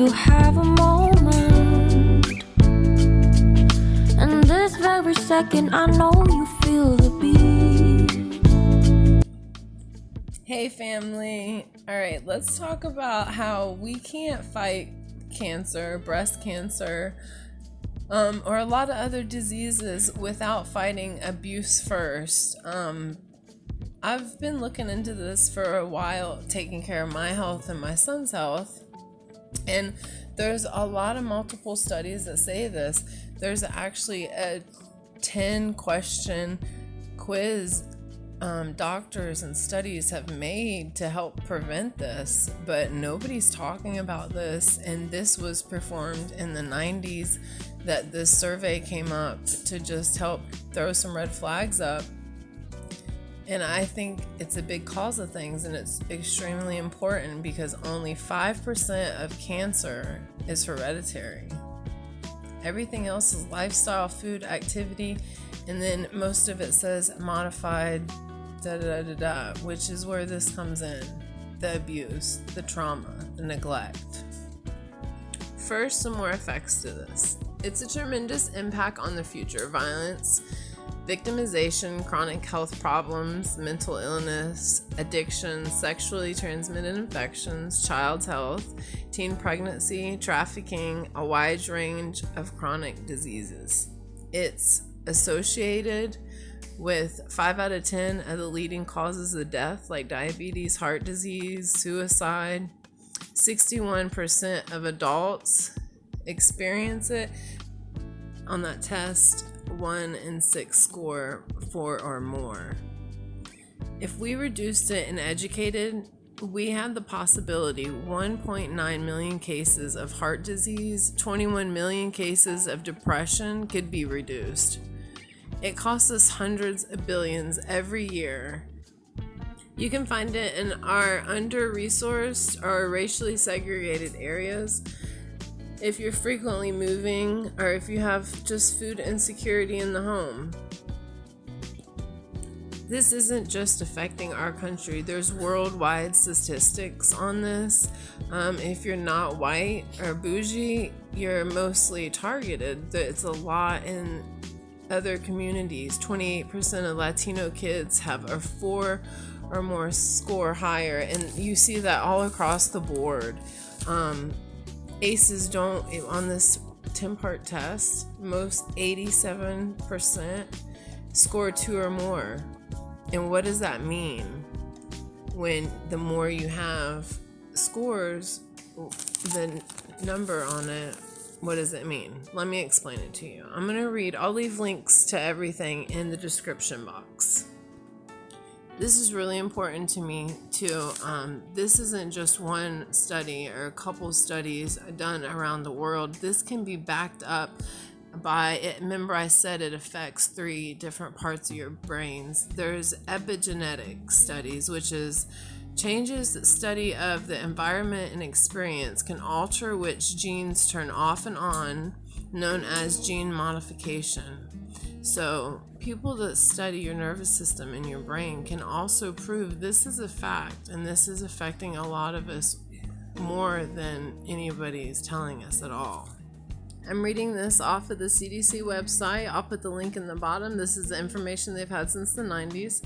you have a moment. And this very second, I know you feel the beat. Hey family. Alright, let's talk about how we can't fight cancer, breast cancer, or a lot of other diseases without fighting abuse first. I've been looking into this for a while, taking care of my health and my son's health, and there's a lot of multiple studies that say this. There's actually a 10-question quiz doctors and studies have made to help prevent this, but nobody's talking about this. And this was performed in the 90s that this survey came up to just help throw some red flags up. And I think it's a big cause of things, and it's extremely important because only 5% of cancer is hereditary. Everything else is lifestyle, food, activity, and then most of it says modified which is where this comes in: the abuse, the trauma, the neglect. First, some more effects to this. It's a tremendous impact on the future: violence, victimization, chronic health problems, mental illness, addiction, sexually transmitted infections, child's health, teen pregnancy, trafficking, a wide range of chronic diseases. It's associated with 5 out of 10 of the leading causes of death, like diabetes, heart disease, suicide. 61% of adults experience it. On that test, 1 in 6 score 4 or more. If we reduced it and educated, we had the possibility 1.9 million cases of heart disease, 21 million cases of depression could be reduced. It costs us hundreds of billions every year. You can find it in our under-resourced or racially segregated areas. If you're frequently moving, or if you have just food insecurity in the home. This isn't just affecting our country. There's worldwide statistics on this. If you're not white or bougie, you're mostly targeted. It's a lot in other communities. 28% of Latino kids have a 4 or more score higher, and you see that all across the board. ACEs don't, on this 10-part test, most 87% score 2 or more. And what does that mean? When the more you have scores, the number on it, what does it mean? Let me explain it to you. I'm going to read, I'll leave links to everything in the description box. This is really important to me too. This isn't just one study or a couple studies done around the world. This can be backed up by it. Remember, I said it affects 3 different parts of your brains. There's epigenetics studies, which is changes that study of the environment and experience can alter which genes turn off and on, known as gene modification. So people that study your nervous system and your brain can also prove this is a fact, and this is affecting a lot of us more than anybody is telling us at all. I'm reading this off of the CDC website. I'll put the link in the bottom. This is the information they've had since the 90s.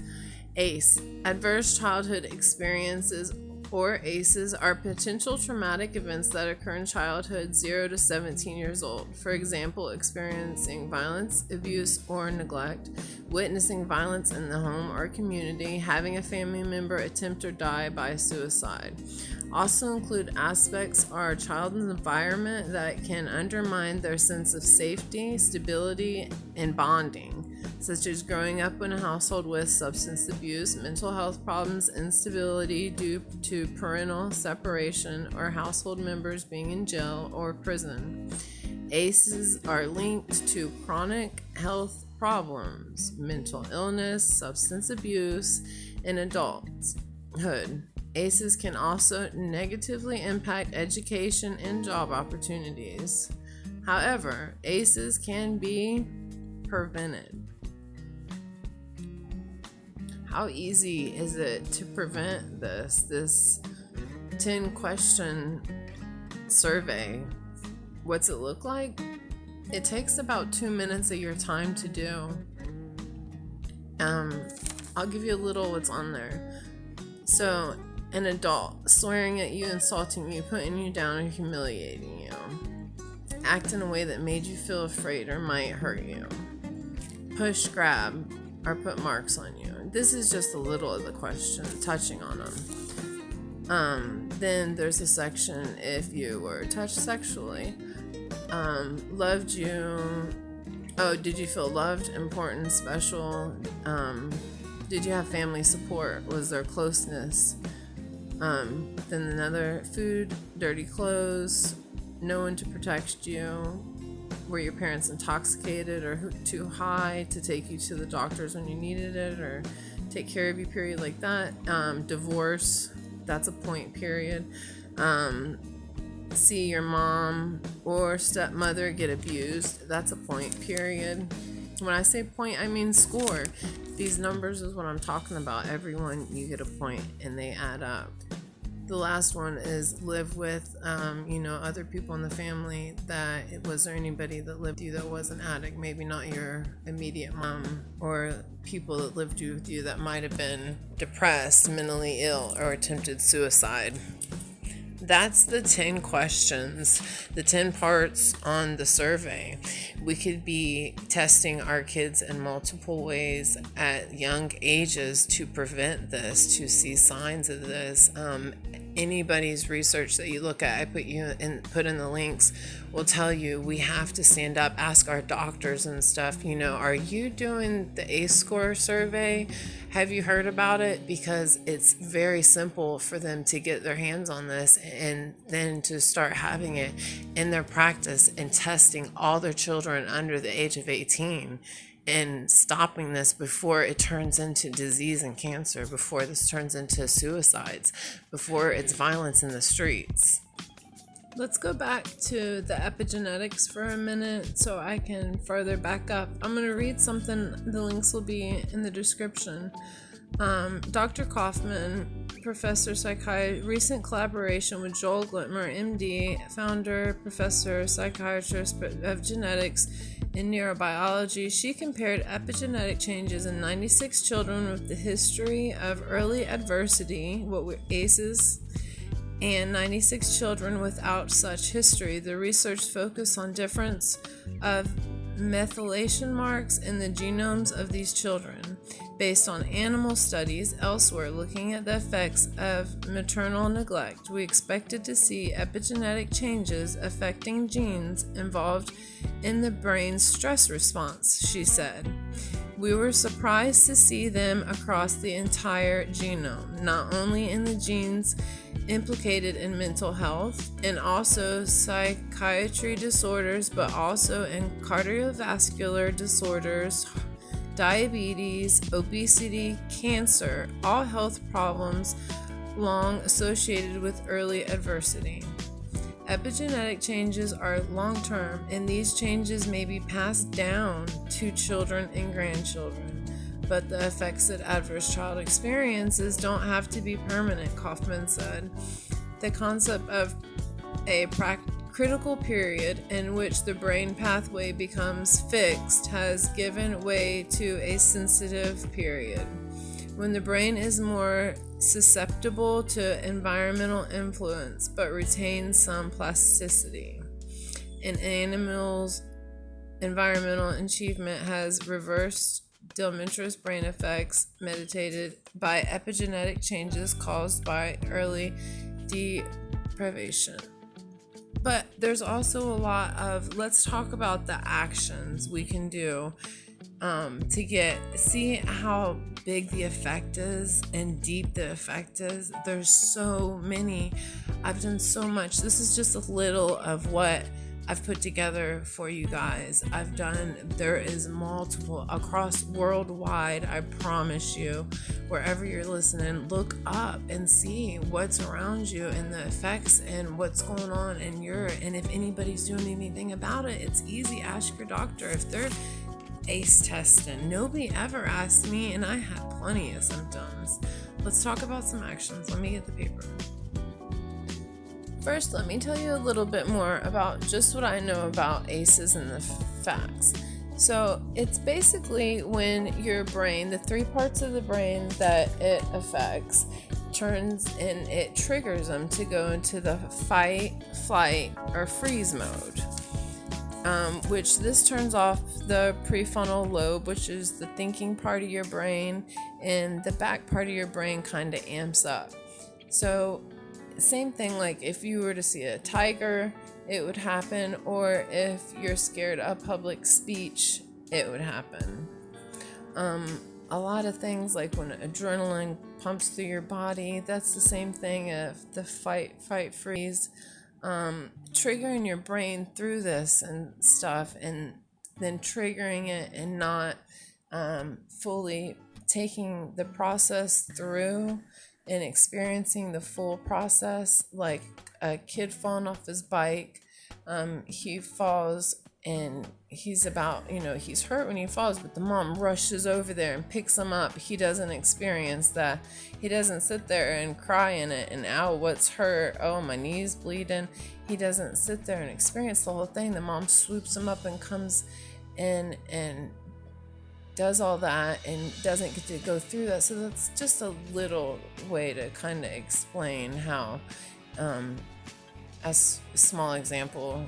ACE, adverse childhood experiences, or ACEs, are potential traumatic events that occur in childhood 0 to 17 years old. For example, experiencing violence, abuse, or neglect, witnessing violence in the home or community, having a family member attempt or die by suicide. Also include aspects of our child's environment that can undermine their sense of safety, stability, and bonding, such as growing up in a household with substance abuse, mental health problems, instability due to parental separation, or household members being in jail or prison. ACEs are linked to chronic health problems, mental illness, substance abuse, in adulthood. ACEs can also negatively impact education and job opportunities. However, ACEs can be prevented. How easy is it to prevent this 10-question survey. What's it look like? It takes about 2 minutes of your time to do. I'll give you a little what's on there. So, an adult swearing at you, insulting you, putting you down, or humiliating you. Act in a way that made you feel afraid or might hurt you. Push, grab, or put marks on you. This is just a little of the question, touching on them. Then there's a section if you were touched sexually. Loved you. Oh, did you feel loved, important, special? Did you have family support? Was there closeness? Then another, food, dirty clothes, no one to protect you. Were your parents intoxicated or too high to take you to the doctors when you needed it or take care of you, period, like that. Divorce, that's a point, period. See your mom or stepmother get abused, that's a point, period. When I say point, I mean score. These numbers is what I'm talking about. Everyone, you get a point and they add up. The last one is live with, other people in the family. Was there anybody that lived with you that was an addict? Maybe not your immediate mom, or people that lived with you that might have been depressed, mentally ill, or attempted suicide. That's the 10 questions, the 10 parts on the survey. We could be testing our kids in multiple ways at young ages to prevent this, to see signs of this. Anybody's research that you look at, I put in the links, will tell you we have to stand up, ask our doctors and stuff, are you doing the ACE score survey? Have you heard about it? Because it's very simple for them to get their hands on this and then to start having it in their practice and testing all their children under the age of 18 and stopping this before it turns into disease and cancer, before this turns into suicides, before it's violence in the streets. Let's go back to the epigenetics for a minute so I can further back up. I'm going to read something. The links will be in the description. Dr. Kaufman, professor psychiatry, recent collaboration with Joel Glitmer, MD, founder, professor, psychiatrist of genetics in neurobiology. She compared epigenetic changes in 96 children with the history of early adversity, what were ACEs, and 96 children without such history. The research focused on difference of methylation marks in the genomes of these children based on animal studies elsewhere looking at the effects of maternal neglect. We expected to see epigenetic changes affecting genes involved in the brain's stress response, she said. We were surprised to see them across the entire genome, not only in the genes implicated in mental health and also psychiatry disorders, but also in cardiovascular disorders, diabetes, obesity, cancer, all health problems long associated with early adversity. Epigenetic changes are long-term, and these changes may be passed down to children and grandchildren. But the effects that adverse child experiences don't have to be permanent, Kaufman said. The concept of a critical period in which the brain pathway becomes fixed has given way to a sensitive period, when the brain is more susceptible to environmental influence but retains some plasticity. In animals, environmental achievement has reversed deleterious brain effects mediated by epigenetic changes caused by early deprivation. But there's also a lot of, let's talk about the actions we can do to see how big the effect is and deep the effect is. There's so many. I've done so much. This is just a little of what I've put together for you guys. There is multiple across worldwide. I promise you, wherever you're listening, look up and see what's around you and the effects and what's going on and if anybody's doing anything about it. It's easy. Ask your doctor if they're ACE testing. Nobody ever asked me, and I had plenty of symptoms. Let's talk about some actions. Let me get the paper. First, let me tell you a little bit more about just what I know about ACEs and the facts. So it's basically when your brain, the three parts of the brain that it affects, turns and it triggers them to go into the fight, flight, or freeze mode. Which this turns off the prefrontal lobe, which is the thinking part of your brain, and the back part of your brain kind of amps up. So same thing, like if you were to see a tiger, it would happen, or if you're scared of public speech, it would happen. A lot of things, like when adrenaline pumps through your body, that's the same thing. If the fight, freeze, triggering your brain through this and stuff, and then triggering it and not fully taking the process through and experiencing the full process. Like a kid falling off his bike, he falls and he's about, he's hurt when he falls, but the mom rushes over there and picks him up. He doesn't experience that. He doesn't sit there and cry in it and, ow, what's hurt? Oh, my knee's bleeding. He doesn't sit there and experience the whole thing. The mom swoops him up and comes in and does all that and doesn't get to go through that. So that's just a little way to kind of explain how, a small example,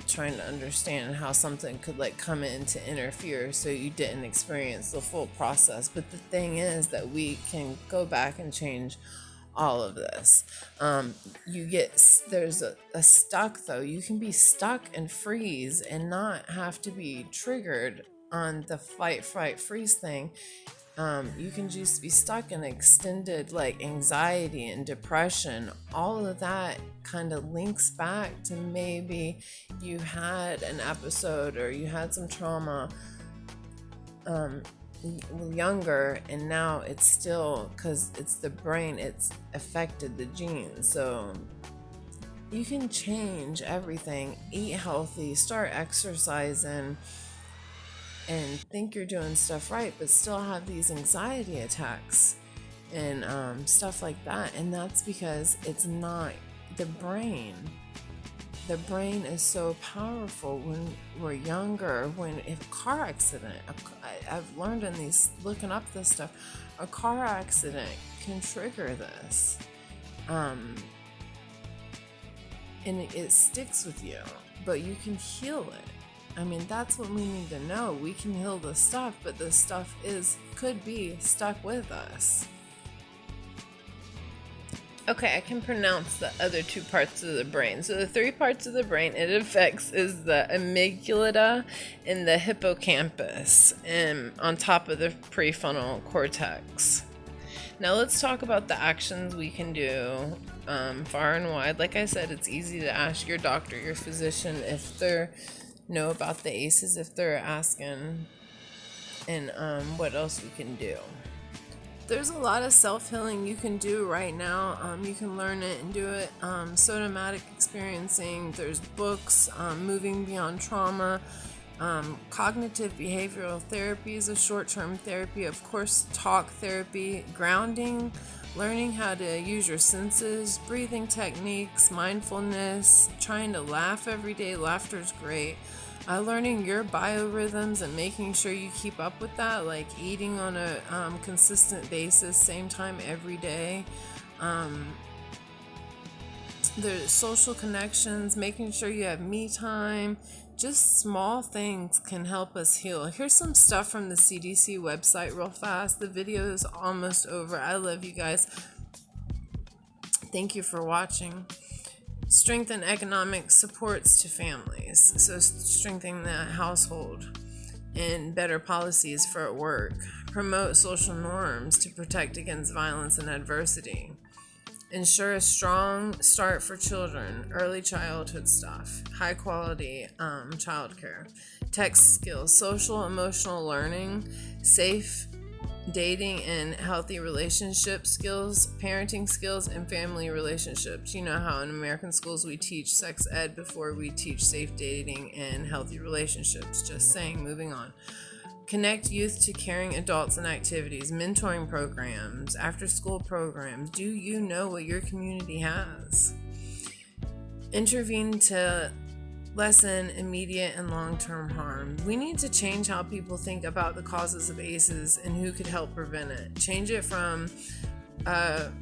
trying to understand how something could like come in to interfere so you didn't experience the full process. But the thing is that we can go back and change all of this. There's a stuck though. You can be stuck and freeze and not have to be triggered on the fight, freeze thing. You can just be stuck in extended like anxiety and depression. All of that kind of links back to maybe you had an episode or you had some trauma younger, and now it's still, because it's the brain, it's affected the genes. So you can change everything. Eat healthy, start exercising, and think you're doing stuff right, but still have these anxiety attacks and stuff like that. And that's because it's not the brain. The brain is so powerful when we're younger. If a car accident, I've learned in these, looking up this stuff, a car accident can trigger this. And it sticks with you, but you can heal it. I mean, that's what we need to know. We can heal the stuff, but the stuff could be stuck with us. Okay, I can pronounce the other two parts of the brain. So the three parts of the brain it affects is the amygdala and the hippocampus, and on top of the prefrontal cortex. Now let's talk about the actions we can do far and wide. Like I said, it's easy to ask your doctor, your physician, if they know about the ACEs, if they're asking, and what else we can do. There's a lot of self-healing you can do right now. You can learn it and do it. Somatic experiencing, there's books, moving beyond trauma, cognitive behavioral therapy is a short-term therapy, of course, talk therapy, grounding, learning how to use your senses, breathing techniques, mindfulness, trying to laugh every day. Laughter is great. Learning your biorhythms and making sure you keep up with that, like eating on a consistent basis, same time every day. There's social connections, making sure you have me time. Just small things can help us heal. Here's some stuff from the CDC website real fast. The video is almost over. I love you guys. Thank you for watching. Strengthen economic supports to families. So strengthening the household and better policies for at work. Promote social norms to protect against violence and adversity. Ensure a strong start for children, early childhood stuff, high quality childcare, tech skills, social emotional learning, safe dating and healthy relationship skills, parenting skills, and family relationships. You know how in American schools we teach sex ed before we teach safe dating and healthy relationships. Just saying, moving on. Connect youth to caring adults and activities, mentoring programs, after school programs. Do you know what your community has? intervene to lessen immediate and long-term harm. We need to change how people think about the causes of ACEs and who could help prevent it. Change it from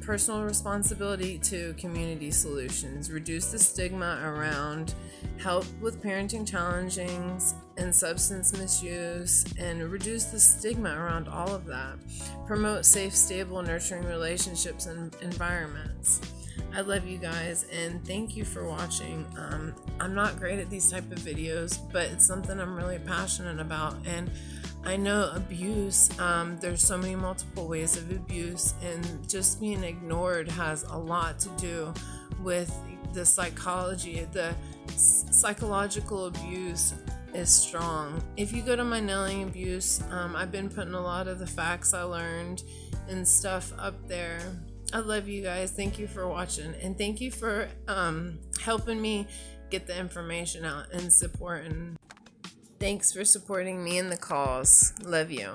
personal responsibility to community solutions. Reduce the stigma around help with parenting challenges and substance misuse, and reduce the stigma around all of that. Promote safe, stable, nurturing relationships and environments. I love you guys, and thank you for watching. I'm not great at these type of videos, but it's something I'm really passionate about. And I know abuse, there's so many multiple ways of abuse, and just being ignored has a lot to do with the psychology. The psychological abuse is strong. If you go to my Nailing Abuse, I've been putting a lot of the facts I learned and stuff up there. I love you guys. Thank you for watching, and thank you for helping me get the information out and supporting. Thanks for supporting me in the cause. Love you.